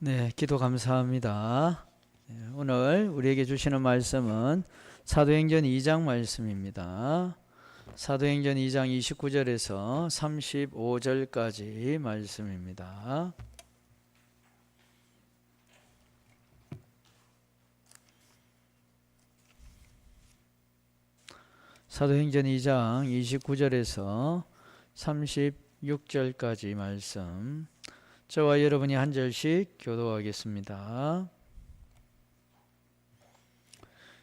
네, 기도 감사합니다. 오늘 우리에게 주시는 말씀은 사도행전 2장 말씀입니다. 사도행전 2장 29절에서 35절까지 말씀입니다. 사도행전 2장 29절에서 36절까지 말씀, 저와 여러분이 한 절씩 교도하겠습니다.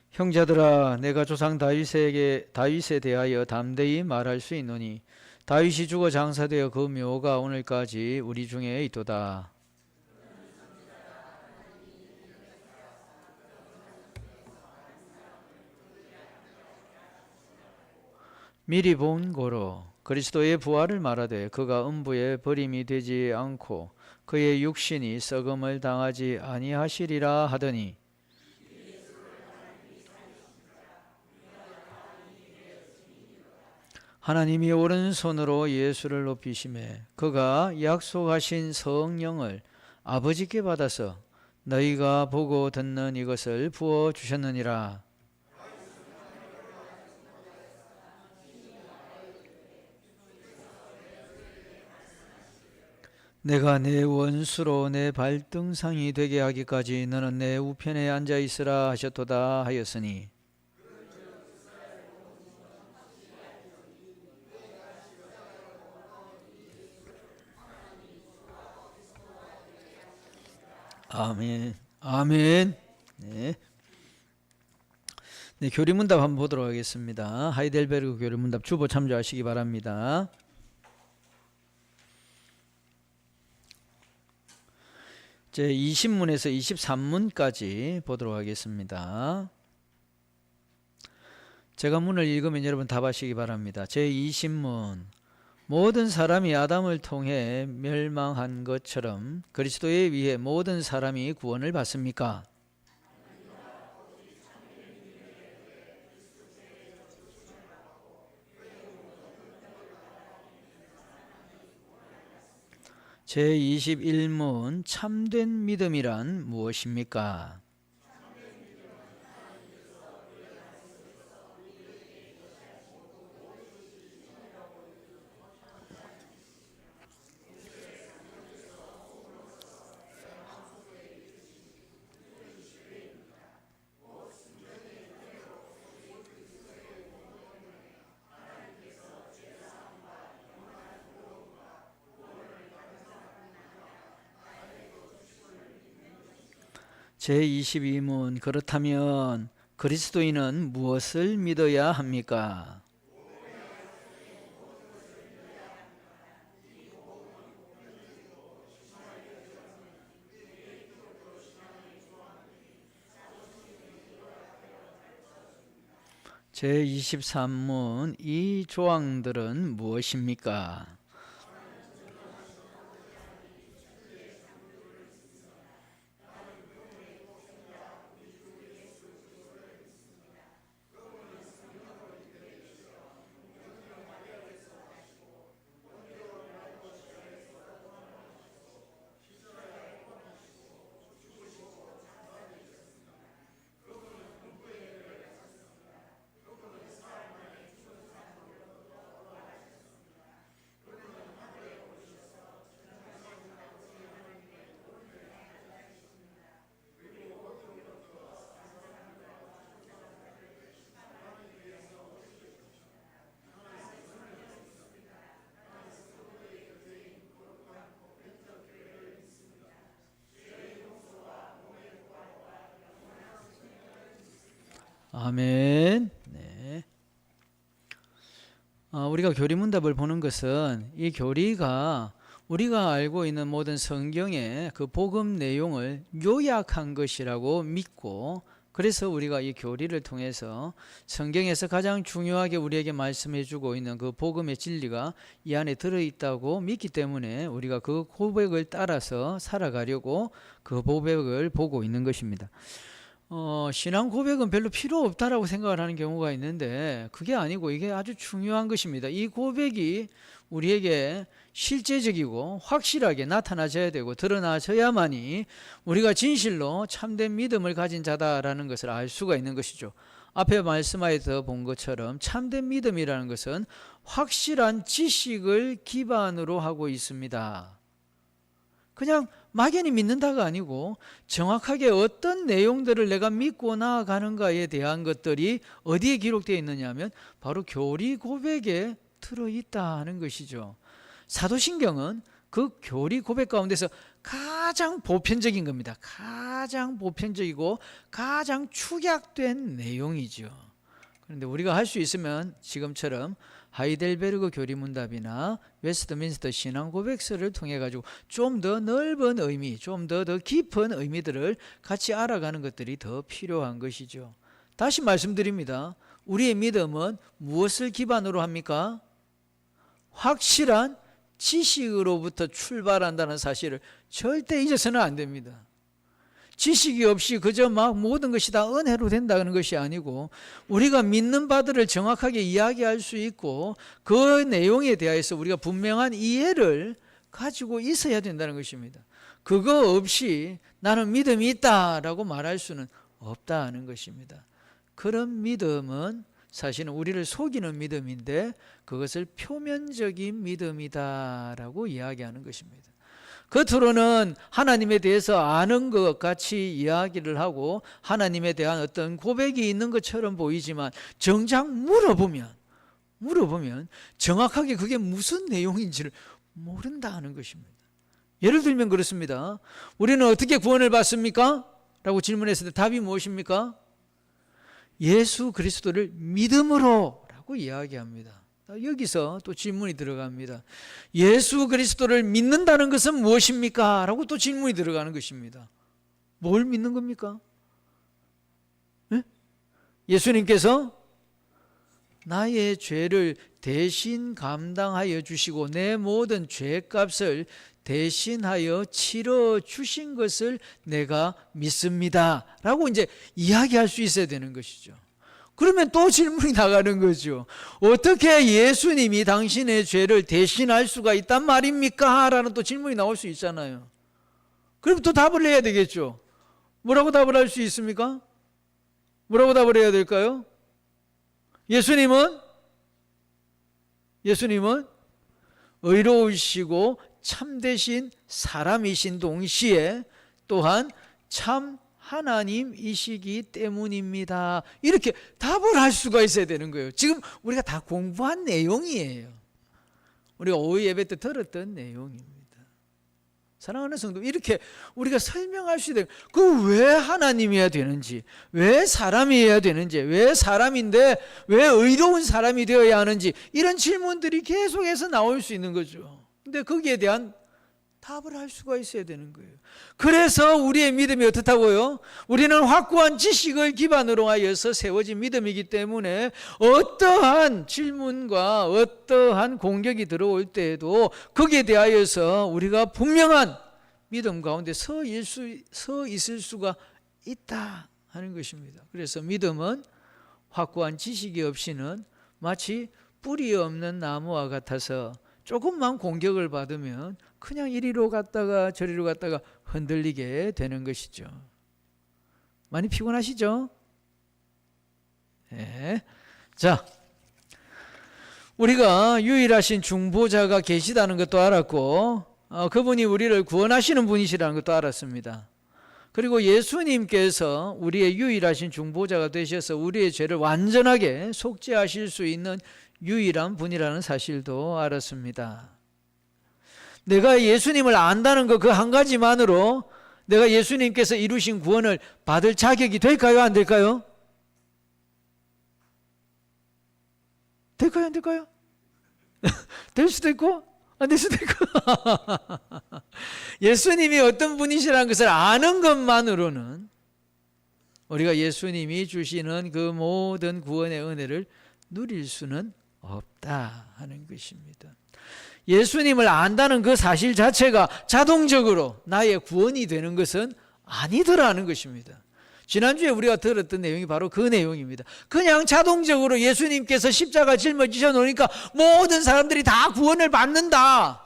형제들아, 내가 조상 다윗에 대하여 담대히 말할 수 있노니 다윗이 죽어 장사되어 그 묘가 오늘까지 우리 중에 있도다. 미리 본 고로 그리스도의 부활을 말하되 그가 음부에 버림이 되지 않고 그의 육신이 썩음을 당하지 아니하시리라 하더니, 하나님이 오른손으로 예수를 높이시매 그가 약속하신 성령을 아버지께 받아서 너희가 보고 듣는 이것을 부어 주셨느니라. 내가 내 원수로 내 발등상이 되게 하기까지 너는 내 우편에 앉아 있으라 하셨도다 하였으니, 아멘. 아멘. 네. 네, 교리문답 한번 보도록 하겠습니다. 하이델베르그 교리문답 주보 참조하시기 바랍니다. 제 20문에서 23문까지 보도록 하겠습니다. 제가 문을 읽으면 여러분 답하시기 바랍니다. 제 20문, 모든 사람이 아담을 통해 멸망한 것처럼 그리스도에 의해 모든 사람이 구원을 받습니까? 제21문, 참된 믿음이란 무엇입니까? 제22문, 그렇다면 그리스도인은 무엇을 믿어야 합니까? 제23문, 이 조항들은 무엇입니까? 아멘. 네. 우리가 교리문답을 보는 것은 이 교리가 우리가 알고 있는 모든 성경의 그 복음 내용을 요약한 것이라고 믿고, 그래서 우리가 이 교리를 통해서 성경에서 가장 중요하게 우리에게 말씀해 주고 있는 그 복음의 진리가 이 안에 들어있다고 믿기 때문에 우리가 그 고백을 따라서 살아가려고 그 고백을 보고 있는 것입니다. 신앙 고백은 별로 필요 없다라고 생각을 하는 경우가 있는데 그게 아니고 이게 아주 중요한 것입니다. 이 고백이 우리에게 실제적이고 확실하게 나타나져야 되고 드러나져야만이 우리가 진실로 참된 믿음을 가진 자다라는 것을 알 수가 있는 것이죠. 앞에 말씀하여 본 것처럼 참된 믿음이라는 것은 확실한 지식을 기반으로 하고 있습니다. 그냥 막연히 믿는다가 아니고 정확하게 어떤 내용들을 내가 믿고 나아가는가에 대한 것들이 어디에 기록되어 있느냐 하면 바로 교리 고백에 들어있다는 것이죠. 사도신경은 그 교리 고백 가운데서 가장 보편적인 겁니다. 가장 보편적이고 가장 축약된 내용이죠. 그런데 우리가 할 수 있으면 지금처럼 하이델베르그 교리문답이나 웨스트민스터 신앙고백서를 통해 가지고 좀 더 넓은 의미, 좀 더 깊은 의미들을 같이 알아가는 것들이 더 필요한 것이죠. 다시 말씀드립니다. 우리의 믿음은 무엇을 기반으로 합니까? 확실한 지식으로부터 출발한다는 사실을 절대 잊어서는 안 됩니다. 지식이 없이 그저 막 모든 것이 다 은혜로 된다는 것이 아니고 우리가 믿는 바들을 정확하게 이야기할 수 있고 그 내용에 대해서 우리가 분명한 이해를 가지고 있어야 된다는 것입니다. 그거 없이 나는 믿음이 있다라고 말할 수는 없다는 것입니다. 그런 믿음은 사실은 우리를 속이는 믿음인데 그것을 표면적인 믿음이다라고 이야기하는 것입니다. 겉으로는 하나님에 대해서 아는 것 같이 이야기를 하고 하나님에 대한 어떤 고백이 있는 것처럼 보이지만 정작 물어보면 정확하게 그게 무슨 내용인지를 모른다는 것입니다. 예를 들면 그렇습니다. 우리는 어떻게 구원을 받습니까? 라고 질문했을 때 답이 무엇입니까? 예수 그리스도를 믿음으로 라고 이야기합니다. 여기서 또 질문이 들어갑니다. 예수 그리스도를 믿는다는 것은 무엇입니까? 라고 또 질문이 들어가는 것입니다. 뭘 믿는 겁니까? 네? 예수님께서 나의 죄를 대신 감당하여 주시고 내 모든 죄값을 대신하여 치러 주신 것을 내가 믿습니다. 라고 이제 이야기할 수 있어야 되는 것이죠. 그러면 또 질문이 나가는 거죠. 어떻게 예수님이 당신의 죄를 대신할 수가 있단 말입니까? 라는 또 질문이 나올 수 있잖아요. 그럼 또 답을 해야 되겠죠. 뭐라고 답을 할 수 있습니까? 뭐라고 답을 해야 될까요? 예수님은 의로우시고 참되신 사람이신 동시에 또한 참 하나님이시기 때문입니다. 이렇게 답을 할 수가 있어야 되는 거예요. 지금 우리가 다 공부한 내용이에요. 우리가 오후 예배 때 들었던 내용입니다. 사랑하는 성도, 이렇게 우리가 설명할 수 있어야 돼요. 그 왜 하나님이어야 되는지, 왜 사람이어야 되는지, 왜 사람인데 왜 의로운 사람이 되어야 하는지, 이런 질문들이 계속해서 나올 수 있는 거죠. 근데 거기에 대한 답을 할 수가 있어야 되는 거예요. 그래서 우리의 믿음이 어떻다고요? 우리는 확고한 지식을 기반으로 하여서 세워진 믿음이기 때문에 어떠한 질문과 어떠한 공격이 들어올 때에도 거기에 대하여서 우리가 분명한 믿음 가운데 서 있을 수가 있다 하는 것입니다. 그래서 믿음은 확고한 지식이 없이는 마치 뿌리 없는 나무와 같아서 조금만 공격을 받으면 그냥 이리로 갔다가 저리로 갔다가 흔들리게 되는 것이죠. 많이 피곤하시죠? 네. 자, 우리가 유일하신 중보자가 계시다는 것도 알았고 그분이 우리를 구원하시는 분이시라는 것도 알았습니다. 그리고 예수님께서 우리의 유일하신 중보자가 되셔서 우리의 죄를 완전하게 속죄하실 수 있는 유일한 분이라는 사실도 알았습니다. 내가 예수님을 안다는 것 그 한 가지만으로 내가 예수님께서 이루신 구원을 받을 자격이 될까요? 안 될까요? 될까요? 안 될까요? 될 수도 있고 안 될 수도 있고 예수님이 어떤 분이시라는 것을 아는 것만으로는 우리가 예수님이 주시는 그 모든 구원의 은혜를 누릴 수는 없다 하는 것입니다. 예수님을 안다는 그 사실 자체가 자동적으로 나의 구원이 되는 것은 아니더라는 것입니다. 지난주에 우리가 들었던 내용이 바로 그 내용입니다. 그냥 자동적으로 예수님께서 십자가 짊어지셔 놓으니까 모든 사람들이 다 구원을 받는다.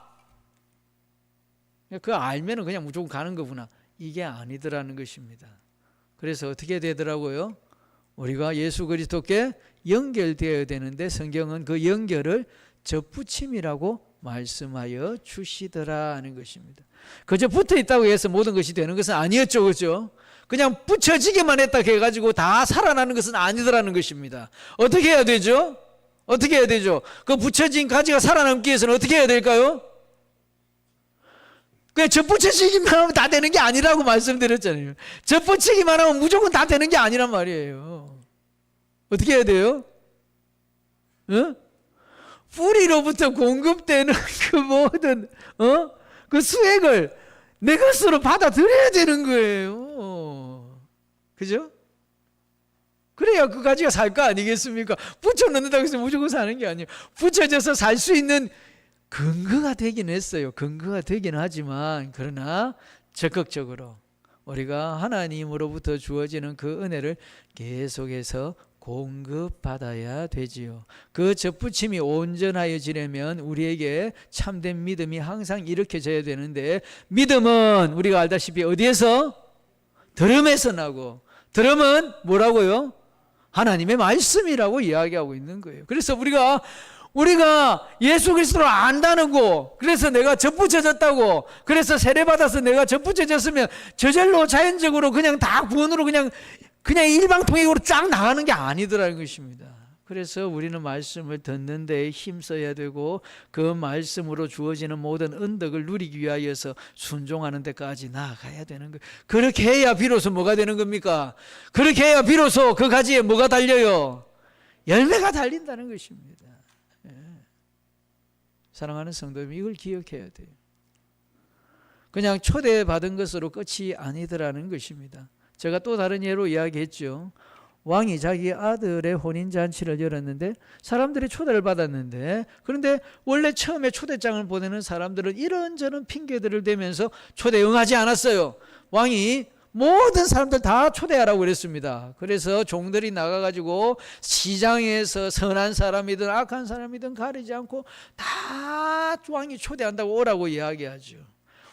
그거 알면은 그냥 무조건 가는 거구나. 이게 아니더라는 것입니다. 그래서 어떻게 되더라고요? 우리가 예수 그리스도께 연결되어야 되는데 성경은 그 연결을 접붙임이라고 말씀하여 주시더라 하는 것입니다. 그저 붙어 있다고 해서 모든 것이 되는 것은 아니었죠. 그렇죠? 그냥 붙여지기만 했다 해가지고 다 살아나는 것은 아니더라는 것입니다. 어떻게 해야 되죠? 어떻게 해야 되죠? 그 붙여진 가지가 살아남기 위해서는 어떻게 해야 될까요? 그냥 접붙여지기만 하면 다 되는 게 아니라고 말씀드렸잖아요. 접붙이기만 하면 무조건 다 되는 게 아니란 말이에요. 어떻게 해야 돼요? 어? 뿌리로부터 공급되는 그 모든 그 수액을 내 것으로 받아들여야 되는 거예요. 그죠? 그래야 그 가지가 살 거 아니겠습니까? 붙여놓는다고 해서 무조건 사는 게 아니에요. 붙여져서 살 수 있는 근거가 되긴 했어요. 근거가 되긴 하지만 그러나 적극적으로 우리가 하나님으로부터 주어지는 그 은혜를 계속해서 공급받아야 되지요. 그 접붙임이 온전하여지려면 우리에게 참된 믿음이 항상 일으켜져야 되는데, 믿음은 우리가 알다시피 어디에서? 들음에서 나고, 들음은 뭐라고요? 하나님의 말씀이라고 이야기하고 있는 거예요. 그래서 우리가 예수 그리스도를 안다는 거, 그래서 내가 접붙여졌다고, 그래서 세례받아서 내가 접붙여졌으면 저절로 자연적으로 그냥 다 구원으로 그냥 일방통행으로 쫙 나가는 게 아니더라는 것입니다. 그래서 우리는 말씀을 듣는 데 힘써야 되고 그 말씀으로 주어지는 모든 은덕을 누리기 위하여서 순종하는 데까지 나아가야 되는 거예요. 그렇게 해야 비로소 뭐가 되는 겁니까? 그렇게 해야 비로소 그 가지에 뭐가 달려요? 열매가 달린다는 것입니다. 예. 사랑하는 성도님, 이걸 기억해야 돼요. 그냥 초대받은 것으로 끝이 아니더라는 것입니다. 제가 또 다른 예로 이야기했죠. 왕이 자기 아들의 혼인잔치를 열었는데 사람들이 초대를 받았는데, 그런데 원래 처음에 초대장을 보내는 사람들은 이런저런 핑계들을 대면서 초대 응하지 않았어요. 왕이 모든 사람들 다 초대하라고 그랬습니다. 그래서 종들이 나가가지고 시장에서 선한 사람이든 악한 사람이든 가리지 않고 다 왕이 초대한다고 오라고 이야기하죠.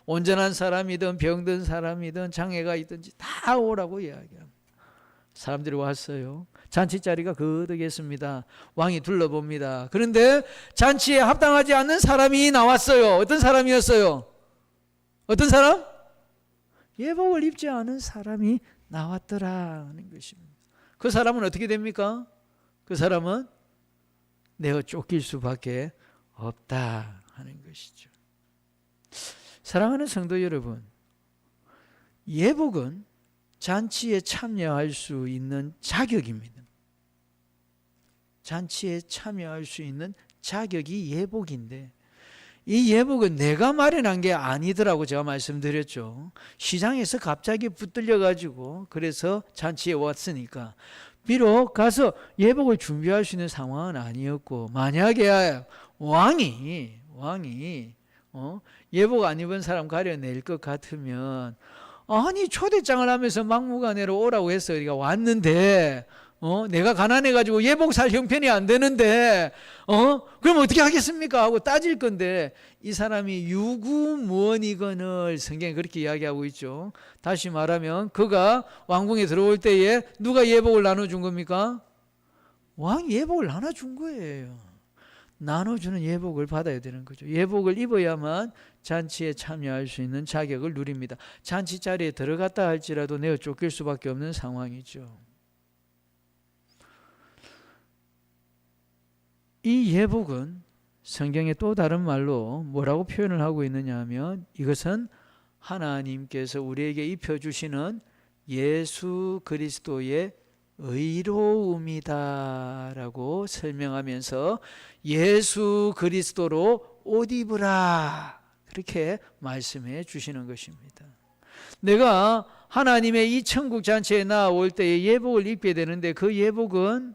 온전한 사람이든 병든 사람이든 장애가 있든지 다 오라고 이야기합니다. 사람들이 왔어요. 잔치 자리가 거득했습니다. 왕이 둘러봅니다. 그런데 잔치에 합당하지 않는 사람이 나왔어요. 어떤 사람이었어요? 어떤 사람? 예복을 입지 않은 사람이 나왔더라 하는 것입니다. 그 사람은 어떻게 됩니까? 그 사람은 내어 쫓길 수밖에 없다 하는 것이죠. 사랑하는 성도 여러분, 예복은 잔치에 참여할 수 있는 자격입니다. 잔치에 참여할 수 있는 자격이 예복인데, 이 예복은 내가 마련한 게 아니더라고 제가 말씀드렸죠. 시장에서 갑자기 붙들려 가지고 그래서 잔치에 왔으니까 비록 가서 예복을 준비할 수 있는 상황은 아니었고, 만약에 왕이 예복 안 입은 사람 가려낼 것 같으면, 아니 초대장을 하면서 막무가내로 오라고 해서 우리가 왔는데 내가 가난해가지고 예복 살 형편이 안 되는데 그럼 어떻게 하겠습니까 하고 따질 건데, 이 사람이 유구무원이건을 성경에 그렇게 이야기하고 있죠. 다시 말하면 그가 왕궁에 들어올 때에 누가 예복을 나눠준 겁니까? 왕이 예복을 나눠준 거예요. 나눠주는 예복을 받아야 되는 거죠. 예복을 입어야만 잔치에 참여할 수 있는 자격을 누립니다. 잔치 자리에 들어갔다 할지라도 내어 쫓길 수밖에 없는 상황이죠. 이 예복은 성경의 또 다른 말로 뭐라고 표현을 하고 있느냐 하면, 이것은 하나님께서 우리에게 입혀주시는 예수 그리스도의 의로움이다라고 설명하면서 예수 그리스도로 옷 입으라, 그렇게 말씀해 주시는 것입니다. 내가 하나님의 이 천국 잔치에 나올 때에 예복을 입게 되는데, 그 예복은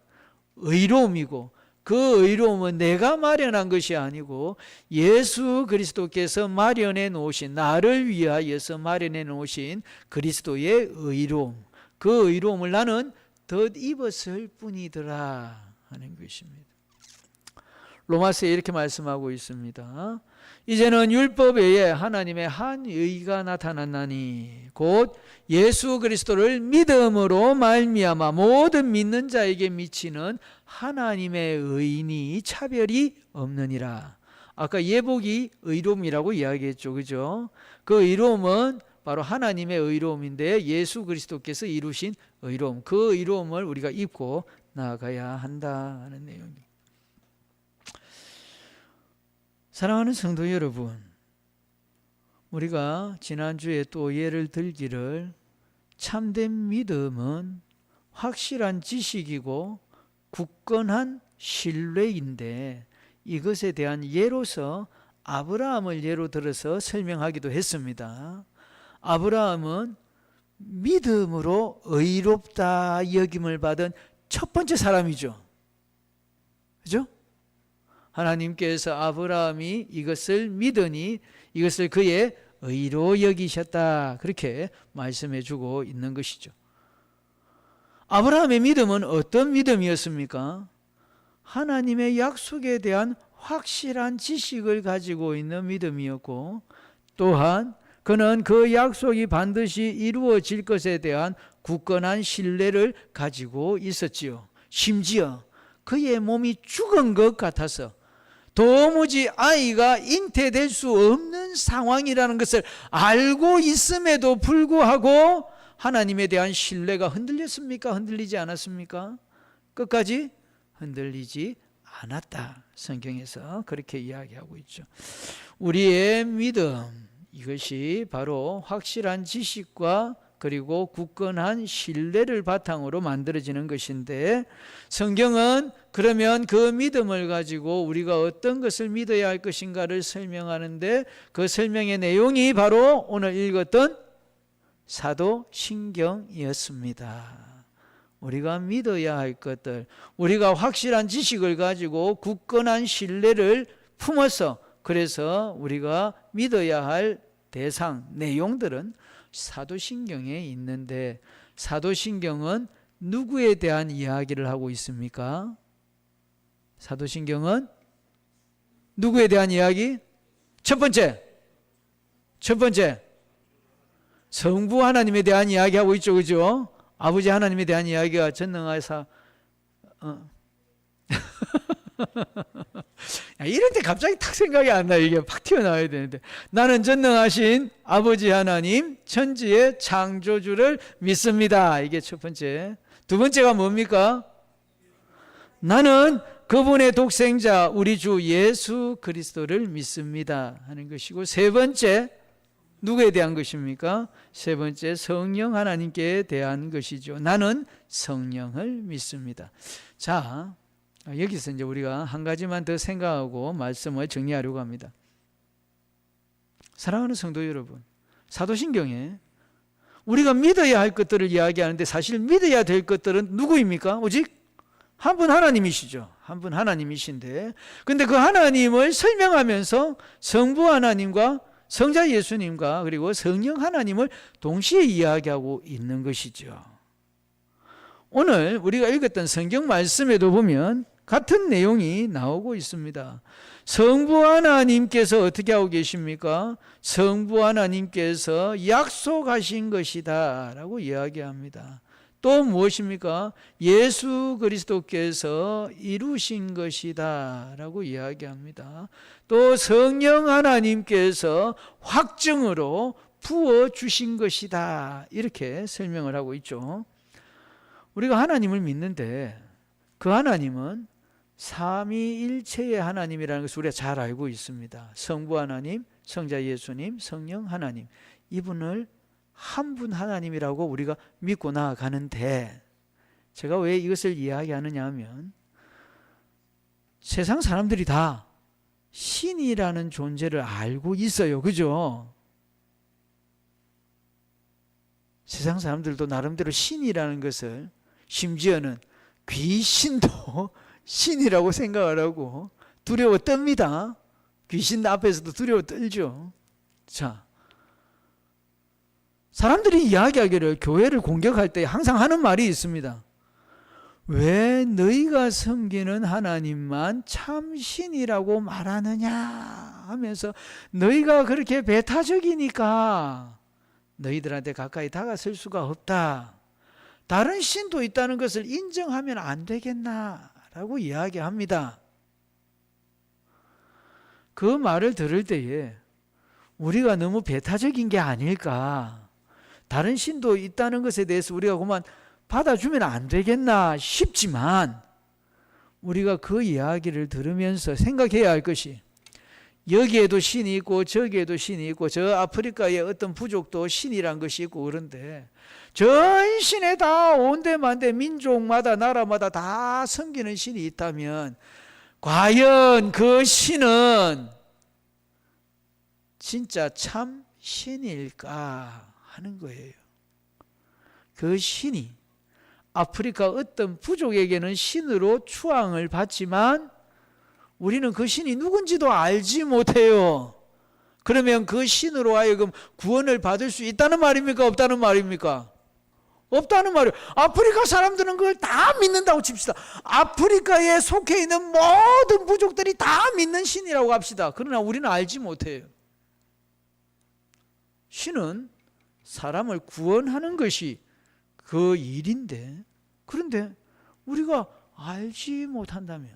의로움이고, 그 의로움은 내가 마련한 것이 아니고 예수 그리스도께서 마련해 놓으신, 나를 위하여서 마련해 놓으신 그리스도의 의로움, 그 의로움을 나는 덧입었을 뿐이더라 하는 것입니다. 로마서에 이렇게 말씀하고 있습니다. 이제는 율법 외에 하나님의 한 의가 나타났나니 곧 예수 그리스도를 믿음으로 말미암아 모든 믿는 자에게 미치는 하나님의 의인이 차별이 없느니라. 아까 예복이 의로움이라고 이야기했죠. 그죠? 그 의로움은 바로 하나님의 의로움인데 예수 그리스도께서 이루신 의로움, 그 의로움을 우리가 입고 나아가야 한다 하는 내용입니다. 사랑하는 성도 여러분, 우리가 지난주에 또 예를 들기를 참된 믿음은 확실한 지식이고 굳건한 신뢰인데 이것에 대한 예로서 아브라함을 예로 들어서 설명하기도 했습니다. 아브라함은 믿음으로 의롭다 여김을 받은 첫 번째 사람이죠. 그죠? 하나님께서 아브라함이 이것을 믿으니 이것을 그의 의로 여기셨다. 그렇게 말씀해 주고 있는 것이죠. 아브라함의 믿음은 어떤 믿음이었습니까? 하나님의 약속에 대한 확실한 지식을 가지고 있는 믿음이었고 또한 그는 그 약속이 반드시 이루어질 것에 대한 굳건한 신뢰를 가지고 있었지요. 심지어 그의 몸이 죽은 것 같아서 도무지 아이가 잉태될 수 없는 상황이라는 것을 알고 있음에도 불구하고 하나님에 대한 신뢰가 흔들렸습니까? 흔들리지 않았습니까? 끝까지 흔들리지 않았다. 성경에서 그렇게 이야기하고 있죠. 우리의 믿음, 이것이 바로 확실한 지식과 그리고 굳건한 신뢰를 바탕으로 만들어지는 것인데 성경은 그러면 그 믿음을 가지고 우리가 어떤 것을 믿어야 할 것인가를 설명하는데 그 설명의 내용이 바로 오늘 읽었던 사도신경이었습니다. 우리가 믿어야 할 것들, 우리가 확실한 지식을 가지고 굳건한 신뢰를 품어서 그래서 우리가 믿어야 할 대상, 내용들은 사도신경에 있는데 사도신경은 누구에 대한 이야기를 하고 있습니까? 사도신경은 누구에 대한 이야기? 첫 번째 성부 하나님에 대한 이야기하고 있죠. 그죠? 아버지 하나님에 대한 이야기가 전능하사 이럴 때 갑자기 탁 생각이 안 나요. 이게 팍 튀어나와야 되는데 나는 전능하신 아버지 하나님 천지의 창조주를 믿습니다. 이게 첫 번째. 두 번째가 뭡니까? 나는 그분의 독생자 우리 주 예수 그리스도를 믿습니다 하는 것이고 세 번째 누구에 대한 것입니까? 세 번째 성령 하나님께 대한 것이죠. 나는 성령을 믿습니다. 자, 여기서 이제 우리가 한 가지만 더 생각하고 말씀을 정리하려고 합니다. 사랑하는 성도 여러분, 사도신경에 우리가 믿어야 할 것들을 이야기하는데 사실 믿어야 될 것들은 누구입니까? 오직 한 분 하나님이시죠. 한 분 하나님이신데 근데 그 하나님을 설명하면서 성부 하나님과 성자 예수님과 그리고 성령 하나님을 동시에 이야기하고 있는 것이죠. 오늘 우리가 읽었던 성경 말씀에도 보면 같은 내용이 나오고 있습니다. 성부 하나님께서 어떻게 하고 계십니까? 성부 하나님께서 약속하신 것이다 라고 이야기합니다. 또 무엇입니까? 예수 그리스도께서 이루신 것이다 라고 이야기합니다. 또 성령 하나님께서 확증으로 부어주신 것이다 이렇게 설명을 하고 있죠. 우리가 하나님을 믿는데 그 하나님은 삼위일체의 하나님이라는 것을 우리가 잘 알고 있습니다. 성부 하나님, 성자 예수님, 성령 하나님 이분을 한 분 하나님이라고 우리가 믿고 나아가는데 제가 왜 이것을 이야기하느냐 하면 세상 사람들이 다 신이라는 존재를 알고 있어요. 그죠? 세상 사람들도 나름대로 신이라는 것을 심지어는 귀신도 신이라고 생각을 하고 두려워 떱니다. 귀신 앞에서도 두려워 떨죠. 자, 사람들이 이야기하기를 교회를 공격할 때 항상 하는 말이 있습니다. 왜 너희가 섬기는 하나님만 참 신이라고 말하느냐 하면서 너희가 그렇게 배타적이니까 너희들한테 가까이 다가설 수가 없다. 다른 신도 있다는 것을 인정하면 안 되겠나라고 이야기합니다. 그 말을 들을 때에 우리가 너무 배타적인 게 아닐까. 다른 신도 있다는 것에 대해서 우리가 그만 받아주면 안 되겠나 싶지만 우리가 그 이야기를 들으면서 생각해야 할 것이 여기에도 신이 있고 저기에도 신이 있고 저 아프리카의 어떤 부족도 신이란 것이 있고 그런데 전신에 다 온데만데 민족마다 나라마다 다 섬기는 신이 있다면 과연 그 신은 진짜 참 신일까 하는 거예요. 그 신이 아프리카 어떤 부족에게는 신으로 추앙을 받지만 우리는 그 신이 누군지도 알지 못해요. 그러면 그 신으로 하여금 구원을 받을 수 있다는 말입니까? 없다는 말입니까? 없다는 말이에요. 아프리카 사람들은 그걸 다 믿는다고 칩시다. 아프리카에 속해 있는 모든 부족들이 다 믿는 신이라고 합시다. 그러나 우리는 알지 못해요. 신은 사람을 구원하는 것이 그 일인데, 그런데 우리가 알지 못한다면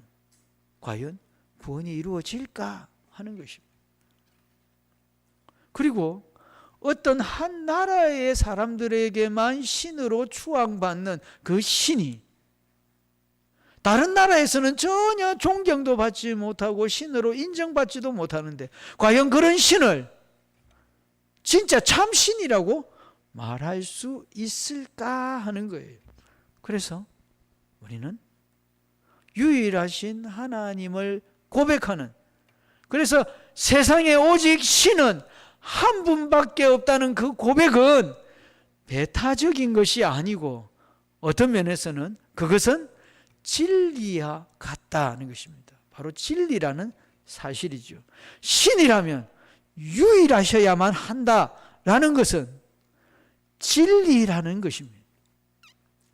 과연 구원이 이루어질까 하는 것입니다. 그리고 어떤 한 나라의 사람들에게만 신으로 추앙받는 그 신이 다른 나라에서는 전혀 존경도 받지 못하고 신으로 인정받지도 못하는데 과연 그런 신을 진짜 참 신이라고 말할 수 있을까 하는 거예요. 그래서 우리는 유일하신 하나님을 고백하는, 그래서 세상에 오직 신은 한 분밖에 없다는 그 고백은 배타적인 것이 아니고 어떤 면에서는 그것은 진리와 같다는 것입니다. 바로 진리라는 사실이죠. 신이라면 유일하셔야만 한다라는 것은 진리라는 것입니다.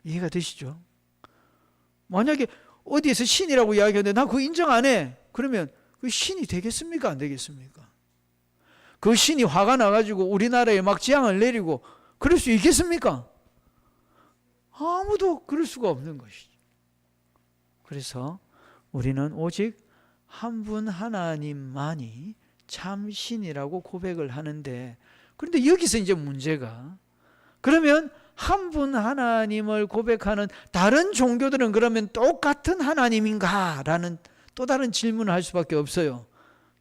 이해가 되시죠? 만약에 어디에서 신이라고 이야기하는데 나 그거 인정 안 해. 그러면 그 신이 되겠습니까? 안 되겠습니까? 그 신이 화가 나가지고 우리나라에 막 재앙을 내리고 그럴 수 있겠습니까? 아무도 그럴 수가 없는 것이죠. 그래서 우리는 오직 한 분 하나님만이 참 신이라고 고백을 하는데, 그런데 여기서 이제 문제가, 그러면 한 분 하나님을 고백하는 다른 종교들은 그러면 똑같은 하나님인가? 라는 또 다른 질문을 할 수밖에 없어요.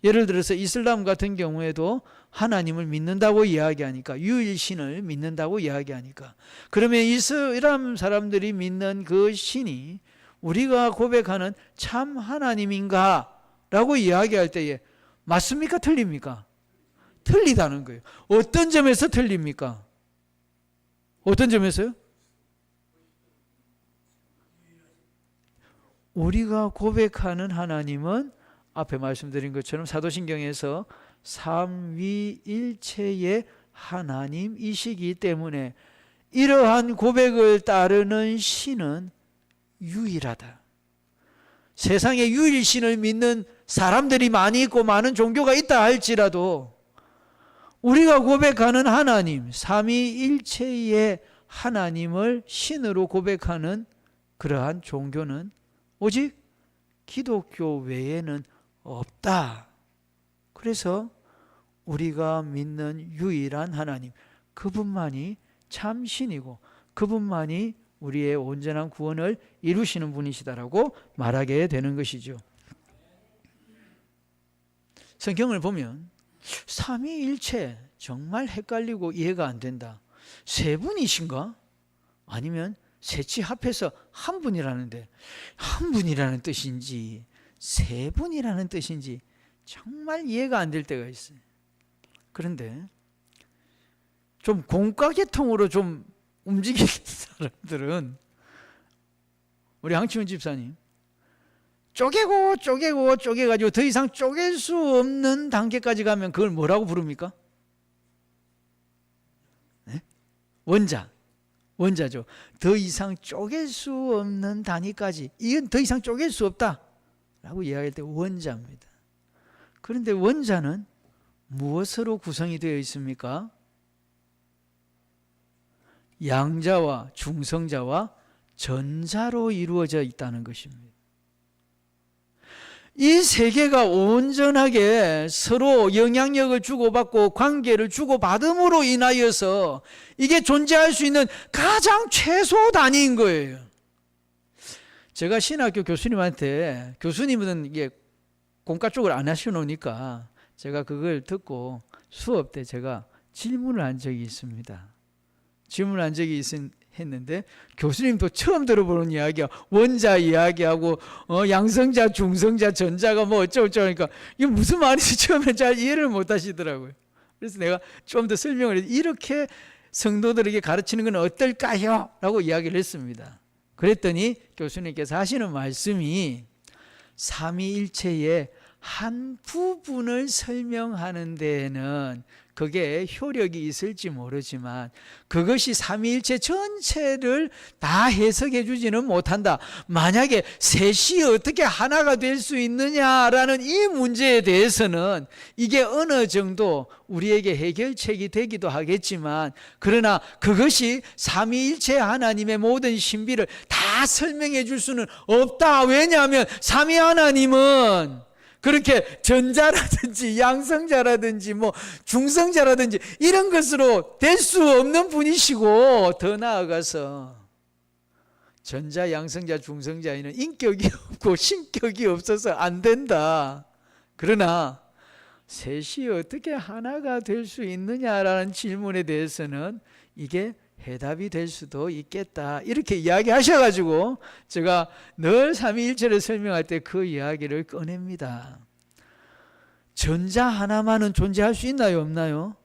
예를 들어서 이슬람 같은 경우에도 하나님을 믿는다고 이야기하니까, 유일신을 믿는다고 이야기하니까, 그러면 이슬람 사람들이 믿는 그 신이 우리가 고백하는 참 하나님인가? 라고 이야기할 때에 맞습니까? 틀립니까? 틀리다는 거예요. 어떤 점에서 틀립니까? 어떤 점에서요? 우리가 고백하는 하나님은 앞에 말씀드린 것처럼 사도신경에서 삼위일체의 하나님이시기 때문에 이러한 고백을 따르는 신은 유일하다. 세상에 유일신을 믿는 사람들이 많이 있고 많은 종교가 있다 할지라도 우리가 고백하는 하나님, 삼위일체의 하나님을 신으로 고백하는 그러한 종교는 오직 기독교 외에는 없다. 그래서 우리가 믿는 유일한 하나님, 그분만이 참 신이고 그분만이 우리의 온전한 구원을 이루시는 분이시다라고 말하게 되는 것이죠. 성경을 보면 삼위일체 정말 헷갈리고 이해가 안 된다. 세 분이신가? 아니면 셋이 합해서 한 분이라는데 한 분이라는 뜻인지 세 분이라는 뜻인지 정말 이해가 안 될 때가 있어요. 그런데 좀 공과계통으로 좀 움직이는 사람들은 우리 황치훈 집사님 쪼개가지고 더 이상 쪼갤 수 없는 단계까지 가면 그걸 뭐라고 부릅니까? 네? 원자죠. 더 이상 쪼갤 수 없는 단위까지, 이건 더 이상 쪼갤 수 없다 라고 이야기할 때 원자입니다. 그런데 원자는 무엇으로 구성이 되어 있습니까? 양자와 중성자와 전자로 이루어져 있다는 것입니다. 이 세 개가 온전하게 서로 영향력을 주고받고 관계를 주고받음으로 인하여서 이게 존재할 수 있는 가장 최소 단위인 거예요. 제가 신학교 교수님한테, 교수님은 이게 공과 쪽을 안 하시노니까 제가 그걸 듣고 수업 때 제가 질문을 한 적이 있습니다. 질문을 한 적이 했는데 교수님도 처음 들어보는 이야기야. 원자 이야기하고 양성자, 중성자, 전자가 뭐 어쩌고저쩌고 하니까 이게 무슨 말인지 처음에 잘 이해를 못 하시더라고요. 그래서 내가 좀 더 설명을 해서 이렇게 성도들에게 가르치는 건 어떨까요? 라고 이야기를 했습니다. 그랬더니 교수님께서 하시는 말씀이 삼위일체의 한 부분을 설명하는 데에는 그게 효력이 있을지 모르지만 그것이 삼위일체 전체를 다 해석해 주지는 못한다. 만약에 셋이 어떻게 하나가 될 수 있느냐라는 이 문제에 대해서는 이게 어느 정도 우리에게 해결책이 되기도 하겠지만, 그러나 그것이 삼위일체 하나님의 모든 신비를 다 설명해 줄 수는 없다. 왜냐하면 삼위 하나님은 그렇게 전자라든지 양성자라든지 뭐 중성자라든지 이런 것으로 될 수 없는 분이시고, 더 나아가서 전자, 양성자, 중성자에는 인격이 없고 신격이 없어서 안 된다. 그러나 셋이 어떻게 하나가 될 수 있느냐라는 질문에 대해서는 이게 해답이 될 수도 있겠다. 이렇게 이야기하셔가지고 제가 늘 삼위일체를 설명할 때 그 이야기를 꺼냅니다. 전자 하나만은 존재할 수 있나요? 없나요?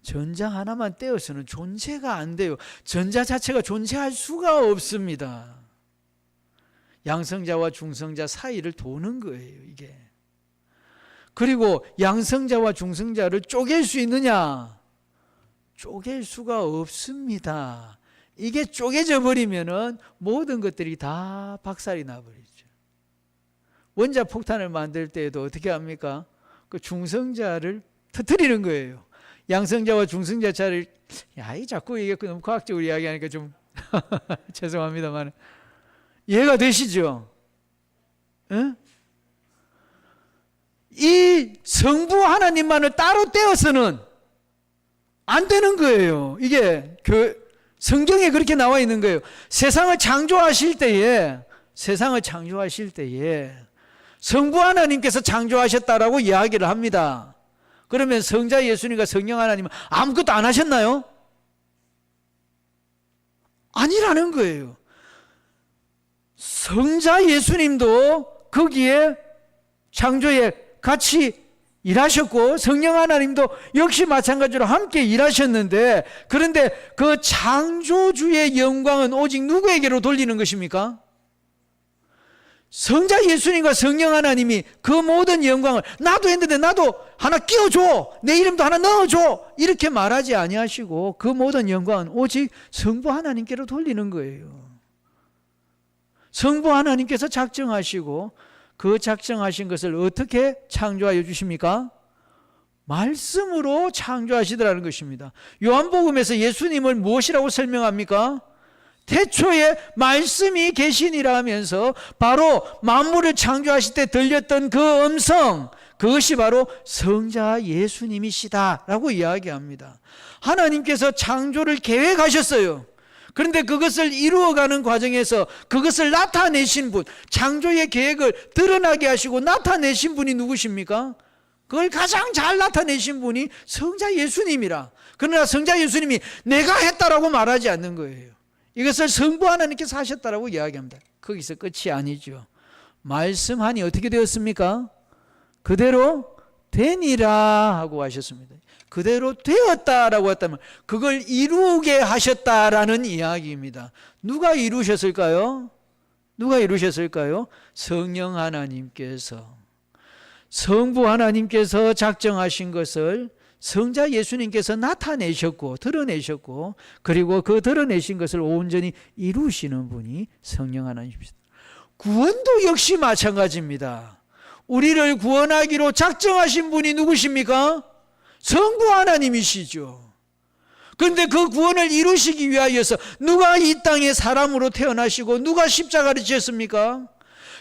전자 하나만 떼어서는 존재가 안 돼요. 전자 자체가 존재할 수가 없습니다. 양성자와 중성자 사이를 도는 거예요, 이게. 그리고 양성자와 중성자를 쪼갤 수 있느냐? 쪼갤 수가 없습니다. 이게 쪼개져 버리면은 모든 것들이 다 박살이 나버리죠. 원자 폭탄을 만들 때에도 어떻게 합니까? 그 중성자를 터뜨리는 거예요. 양성자와 중성자 차를, 이 자꾸 이게 너무 과학적으로 이야기하니까 좀 죄송합니다만 이해가 되시죠? 응? 이 성부 하나님만을 따로 떼어서는 안 되는 거예요. 이게 성경에 그렇게 나와 있는 거예요. 세상을 창조하실 때에 성부 하나님께서 창조하셨다라고 이야기를 합니다. 그러면 성자 예수님과 성령 하나님은 아무것도 안 하셨나요? 아니라는 거예요. 성자 예수님도 거기에 창조에 같이 일하셨고, 성령 하나님도 역시 마찬가지로 함께 일하셨는데, 그런데 그 창조주의 영광은 오직 누구에게로 돌리는 것입니까? 성자 예수님과 성령 하나님이 그 모든 영광을 나도 했는데 나도 하나 끼워줘, 내 이름도 하나 넣어줘, 이렇게 말하지 아니하시고 그 모든 영광은 오직 성부 하나님께로 돌리는 거예요. 성부 하나님께서 작정하시고, 그 작정하신 것을 어떻게 창조하여 주십니까? 말씀으로 창조하시더라는 것입니다. 요한복음에서 예수님을 무엇이라고 설명합니까? 태초에 말씀이 계시니라 하면서 바로 만물을 창조하실 때 들렸던 그 음성, 그것이 바로 성자 예수님이시다라고 이야기합니다. 하나님께서 창조를 계획하셨어요. 그런데 그것을 이루어가는 과정에서 그것을 나타내신 분, 창조의 계획을 드러나게 하시고 나타내신 분이 누구십니까? 그걸 가장 잘 나타내신 분이 성자 예수님이라. 그러나 성자 예수님이 내가 했다라고 말하지 않는 거예요. 이것을 성부 하나님께서 하셨다라고 이야기합니다. 거기서 끝이 아니죠. 말씀하니 어떻게 되었습니까? 그대로 되니라 하고 하셨습니다. 그대로 되었다라고 했다면 그걸 이루게 하셨다라는 이야기입니다. 누가 이루셨을까요? 누가 이루셨을까요? 성령 하나님께서, 성부 하나님께서 작정하신 것을 성자 예수님께서 나타내셨고 드러내셨고 그리고 그 드러내신 것을 온전히 이루시는 분이 성령 하나님입니다. 구원도 역시 마찬가지입니다. 우리를 구원하기로 작정하신 분이 누구십니까? 성부 하나님이시죠. 그런데 그 구원을 이루시기 위하여서 누가 이 땅에 사람으로 태어나시고 누가 십자가를 지었습니까?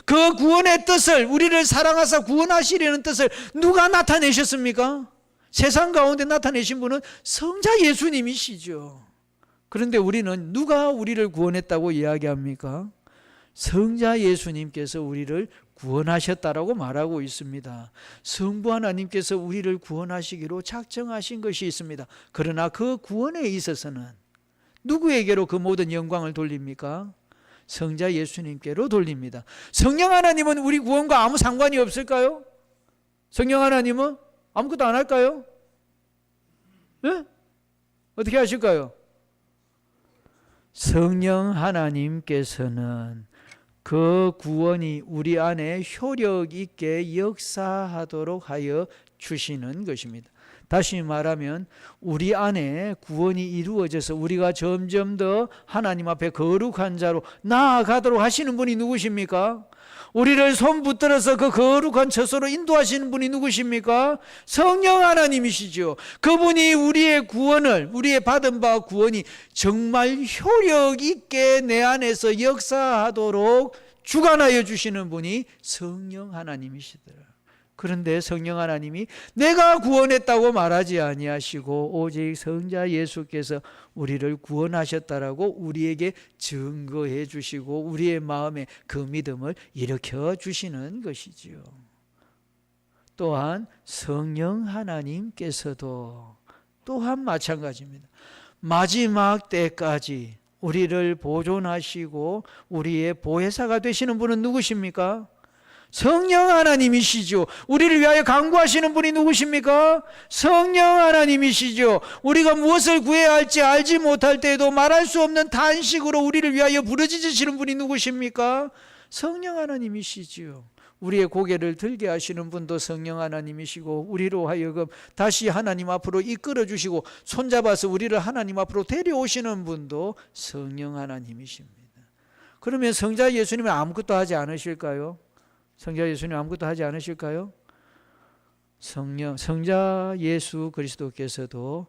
그 구원의 뜻을, 우리를 사랑하사 구원하시려는 뜻을 누가 나타내셨습니까? 세상 가운데 나타내신 분은 성자 예수님이시죠. 그런데 우리는 누가 우리를 구원했다고 이야기합니까? 성자 예수님께서 우리를 구원하셨다라고 말하고 있습니다. 성부 하나님께서 우리를 구원하시기로 작정하신 것이 있습니다. 그러나 그 구원에 있어서는 누구에게로 그 모든 영광을 돌립니까? 성자 예수님께로 돌립니다. 성령 하나님은 우리 구원과 아무 상관이 없을까요? 성령 하나님은 아무것도 안 할까요? 네? 어떻게 하실까요? 성령 하나님께서는 그 구원이 우리 안에 효력 있게 역사하도록 하여 주시는 것입니다. 다시 말하면 우리 안에 구원이 이루어져서 우리가 점점 더 하나님 앞에 거룩한 자로 나아가도록 하시는 분이 누구십니까? 우리를 손 붙들어서 그 거룩한 처소로 인도하시는 분이 누구십니까? 성령 하나님이시죠. 그분이 우리의 구원을, 우리의 받은 바 구원이 정말 효력 있게 내 안에서 역사하도록 주관하여 주시는 분이 성령 하나님이시더라. 그런데 성령 하나님이 내가 구원했다고 말하지 아니하시고 오직 성자 예수께서 우리를 구원하셨다라고 우리에게 증거해 주시고 우리의 마음에 그 믿음을 일으켜 주시는 것이지요. 또한 성령 하나님께서도 또한 마찬가지입니다. 마지막 때까지 우리를 보존하시고 우리의 보혜사가 되시는 분은 누구십니까? 성령 하나님이시죠. 우리를 위하여 간구하시는 분이 누구십니까? 성령 하나님이시죠. 우리가 무엇을 구해야 할지 알지 못할 때에도 말할 수 없는 탄식으로 우리를 위하여 부르짖으시는 분이 누구십니까? 성령 하나님이시죠. 우리의 고개를 들게 하시는 분도 성령 하나님이시고 우리로 하여금 다시 하나님 앞으로 이끌어 주시고 손잡아서 우리를 하나님 앞으로 데려오시는 분도 성령 하나님이십니다. 그러면 성자 예수님은 아무것도 하지 않으실까요? 성자 예수님 아무것도 하지 않으실까요? 성자 예수 그리스도께서도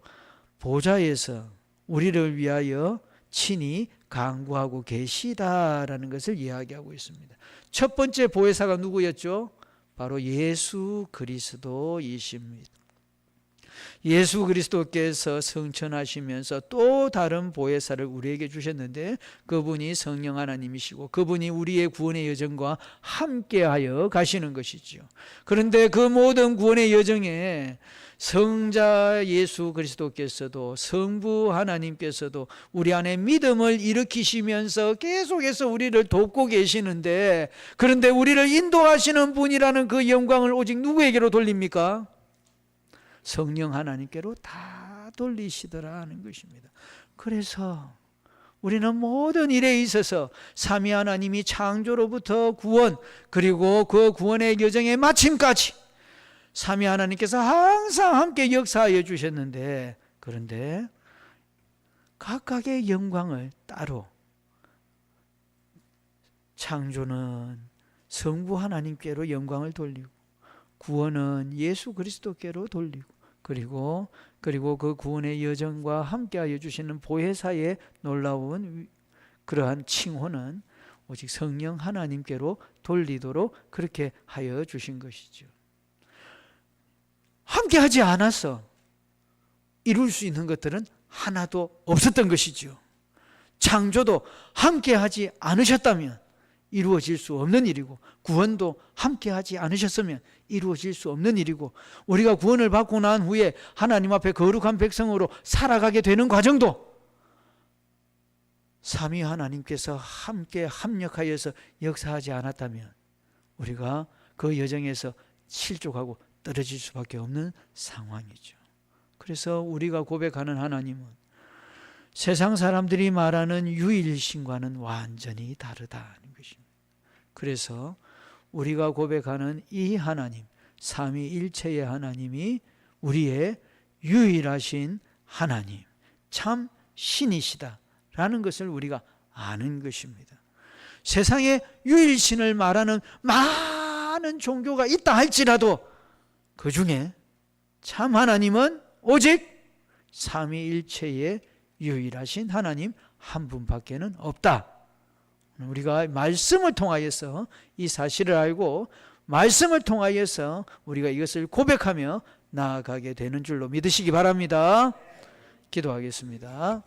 보좌에서 우리를 위하여 친히 간구하고 계시다라는 것을 이야기하고 있습니다. 첫 번째 보혜사가 누구였죠? 바로 예수 그리스도이십니다. 예수 그리스도께서 성천하시면서 또 다른 보혜사를 우리에게 주셨는데 그분이 성령 하나님이시고 그분이 우리의 구원의 여정과 함께하여 가시는 것이죠. 그런데 그 모든 구원의 여정에 성자 예수 그리스도께서도 성부 하나님께서도 우리 안에 믿음을 일으키시면서 계속해서 우리를 돕고 계시는데 그런데 우리를 인도하시는 분이라는 그 영광을 오직 누구에게로 돌립니까? 성령 하나님께로 다 돌리시더라 하는 것입니다. 그래서 우리는 모든 일에 있어서 삼위 하나님이 창조로부터 구원 그리고 그 구원의 여정의 마침까지 삼위 하나님께서 항상 함께 역사하여 주셨는데 그런데 각각의 영광을 따로 창조는 성부 하나님께로 영광을 돌리고 구원은 예수 그리스도께로 돌리고 그리고 그 구원의 여정과 함께하여 주시는 보혜사의 놀라운 그러한 칭호는 오직 성령 하나님께로 돌리도록 그렇게 하여 주신 것이죠. 함께하지 않아서 이룰 수 있는 것들은 하나도 없었던 것이죠. 창조도 함께하지 않으셨다면 이루어질 수 없는 일이고 구원도 함께하지 않으셨으면 이루어질 수 없는 일이고 우리가 구원을 받고 난 후에 하나님 앞에 거룩한 백성으로 살아가게 되는 과정도 삼위 하나님께서 함께 합력하여서 역사하지 않았다면 우리가 그 여정에서 실족하고 떨어질 수밖에 없는 상황이죠. 그래서 우리가 고백하는 하나님은 세상 사람들이 말하는 유일신과는 완전히 다르다는 것입니다. 그래서 우리가 고백하는 이 하나님, 삼위일체의 하나님이 우리의 유일하신 하나님, 참 신이시다라는 것을 우리가 아는 것입니다. 세상에 유일신을 말하는 많은 종교가 있다 할지라도 그 중에 참 하나님은 오직 삼위일체의 유일하신 하나님 한 분밖에는 없다. 우리가 말씀을 통하여서 이 사실을 알고 말씀을 통하여서 우리가 이것을 고백하며 나아가게 되는 줄로 믿으시기 바랍니다. 기도하겠습니다.